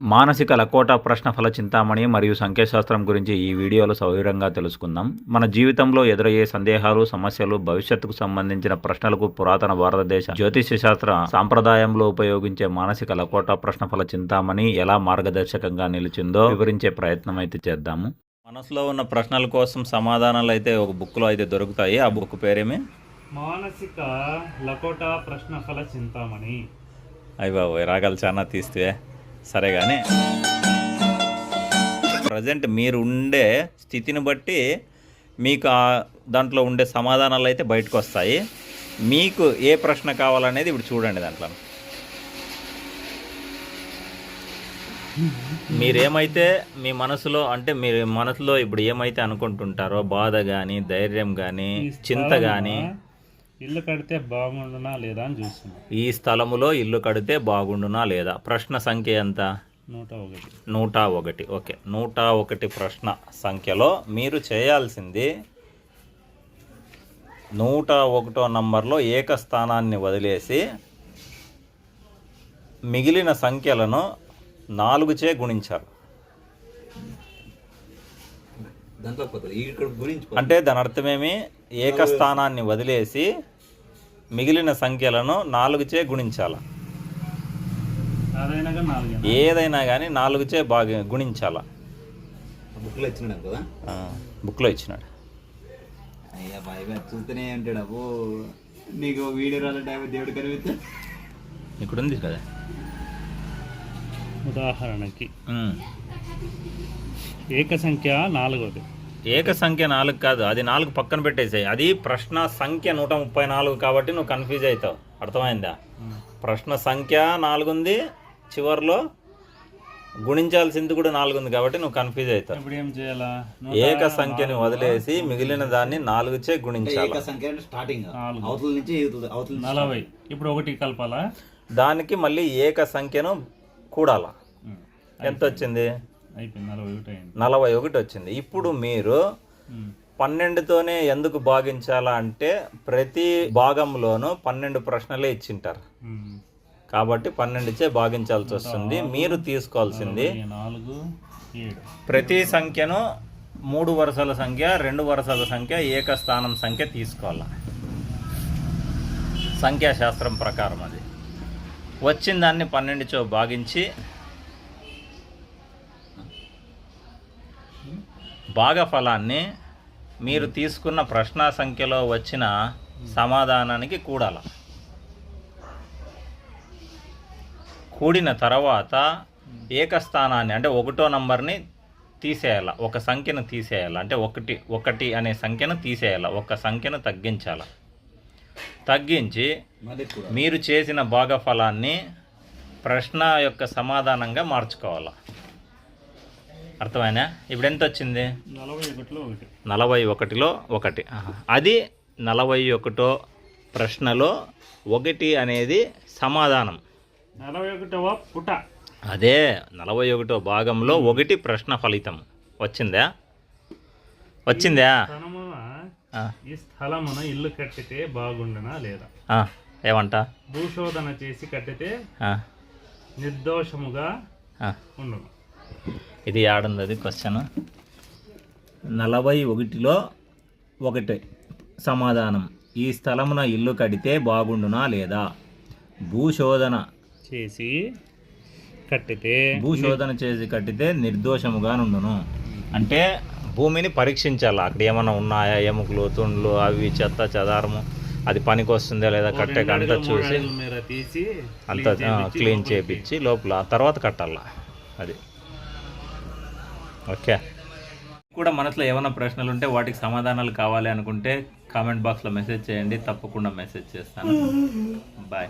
మానసిక లకోటా ప్రశ్నఫల చింతామణి మరియు సంఖ్యాశాస్త్రం గురించి ఈ వీడియోలో సవివరంగా తెలుసుకుందాం. మన జీవితంలో ఎదురయ్యే సందేహాలు, సమస్యలు, భవిష్యత్తుకు సంబంధించిన ప్రశ్నలకు పురాతన భారతదేశ జ్యోతిష్య శాస్త్ర సాంప్రదాయంలో ఉపయోగించే మానసిక లకోటా ప్రశ్నఫల చింతామణి ఎలా మార్గదర్శకంగా నిలిచిందో వివరించే ప్రయత్నం అయితే చేద్దాము. మనసులో ఉన్న ప్రశ్నల కోసం సమాధానాలు అయితే ఒక బుక్లో అయితే దొరుకుతాయి. ఆ బుక్ పేరేమి? మానసిక లకోటా ప్రశ్నఫల చింతామణి. అయ్యి బాబు, రాగాలు చాలా తీస్తే సరే. కానీ ప్రజెంట్ మీరు ఉండే స్థితిని బట్టి మీకు దాంట్లో ఉండే సమాధానాలు అయితే బయటకు వస్తాయి. మీకు ఏ ప్రశ్న కావాలనేది ఇప్పుడు చూడండి. దాంట్లో మీరేమైతే మీ మనసులో మీరు మనసులో ఇప్పుడు ఏమైతే అనుకుంటుంటారో, బాధ కానీ, ధైర్యం కానీ, చింత కానీ, ఇల్లు కడితే బాగుండునా లేదా అని చూస్తున్నాం. ఈ స్థలములో ఇల్లు కడితే బాగుండునా లేదా. ప్రశ్న సంఖ్య ఎంత? 101. ఓకే, 101 ప్రశ్న సంఖ్యలో మీరు చేయాల్సింది 101వ నంబర్లో ఏకస్థానాన్ని వదిలేసి మిగిలిన సంఖ్యలను 4చే గుణించాలి. అంటే దాని అర్థమేమి? ఏకస్థానాన్ని వదిలేసి మిగిలిన సంఖ్యలను 4చే గుణించాల. ఏదైనా కానీ 4చే బాగా గుణించాల. బుక్లో ఇచ్చినాడు. చూస్తూనే ఉంటాడు. అబ్బో, నీకు వీడియో రాలే దేవుడు కనిపిస్తే ఇక్కడ ఉంది కదా. ఉదాహరణకి ఏక సంఖ్య 4. ఏక సంఖ్య 4 కాదు, అది 4 పక్కన పెట్టేసాయి. అది ప్రశ్న సంఖ్య 134 కాబట్టి నువ్వు కన్ఫ్యూజ్ అవుతావు. అర్థమైందా? ప్రశ్న సంఖ్య 4 ఉంది, చివరిలో గుణించాల్సింది కూడా 4 ఉంది కాబట్టి నువ్వు కన్ఫ్యూజ్ అవుతావు. ఇప్పుడు ఏం చేయాలా? ఏక సంఖ్యని వదిలేసి మిగిలిన దాన్ని 4చే గుణించాలి. 40. ఇప్పుడు 1 కలపాలా? దానికి మళ్ళీ ఏక సంఖ్యను కూడాలా. ఎంత వచ్చింది? 41 వచ్చింది. ఇప్పుడు మీరు 12తోనే ఎందుకు భాగించాలా అంటే ప్రతి భాగంలోనూ 12 ప్రశ్నలే ఇచ్చింటారు కాబట్టి 12చే భాగించాల్సి వస్తుంది. మీరు తీసుకోవాల్సింది ప్రతి సంఖ్యను 3 వరుసల సంఖ్య, 2 వరుసల సంఖ్య, ఏకస్థానం సంఖ్య తీసుకోవాలి. సంఖ్యాశాస్త్రం ప్రకారం అది వచ్చిన దాన్ని 12చో భాగించి భాగఫలాన్ని మీరు తీసుకున్న ప్రశ్న సంఖ్యలో వచ్చిన సమాధానానికి కూడాల. కూడిన తర్వాత ఏకస్థానాన్ని అంటే 1వ నంబర్ని తీసేయాల. ఒక సంఖ్యను తీసేయాలి. అంటే 1 అనే సంఖ్యను తీసేయాలి. ఒక సంఖ్యను తగ్గించాలి. తగ్గించి మీరు చేసిన భాగఫలాన్ని ప్రశ్న యొక్క సమాధానంగా మార్చుకోవాలి. అర్థమైనా? ఇప్పుడు ఎంత వచ్చింది? 41లో 1. అది 41వ ప్రశ్నలో 1 అనేది సమాధానం. 41వ పుట. అదే 41వ భాగంలో 1 ప్రశ్న ఫలితం వచ్చిందా? ఈ స్థలమున ఇల్లు కట్టితే బాగుండునా లేదా? ఏమంట? భూశోధన చేసి కట్టితే నిర్దోషముగా ఉండును. ఇది ఆడుంది. అది క్వశ్చన్. 41లో 1 సమాధానం. ఈ స్థలమున ఇల్లు కడితే బాగుండునా లేదా? భూశోధన చేసి కట్టితే నిర్దోషముగా నుండును. అంటే భూమిని పరీక్షించాలి. అక్కడ ఏమైనా ఉన్నాయా, ఎముకలు, తుండ్లు, అవి చెత్త చెదారము, అది పనికి వస్తుందా లేదా కట్టే అంతా చూసి అంతా క్లీన్ చేపించి లోపల తర్వాత కట్టాల. అది ఓకే. కూడా మనసులో ఏమైనా ప్రశ్నలు ఉంటే వాటికి సమాధానాలు కావాలి అనుకుంటే కామెంట్ బాక్స్లో మెసేజ్ చేయండి. తప్పకుండా మెసేజ్ చేస్తాను. బాయ్.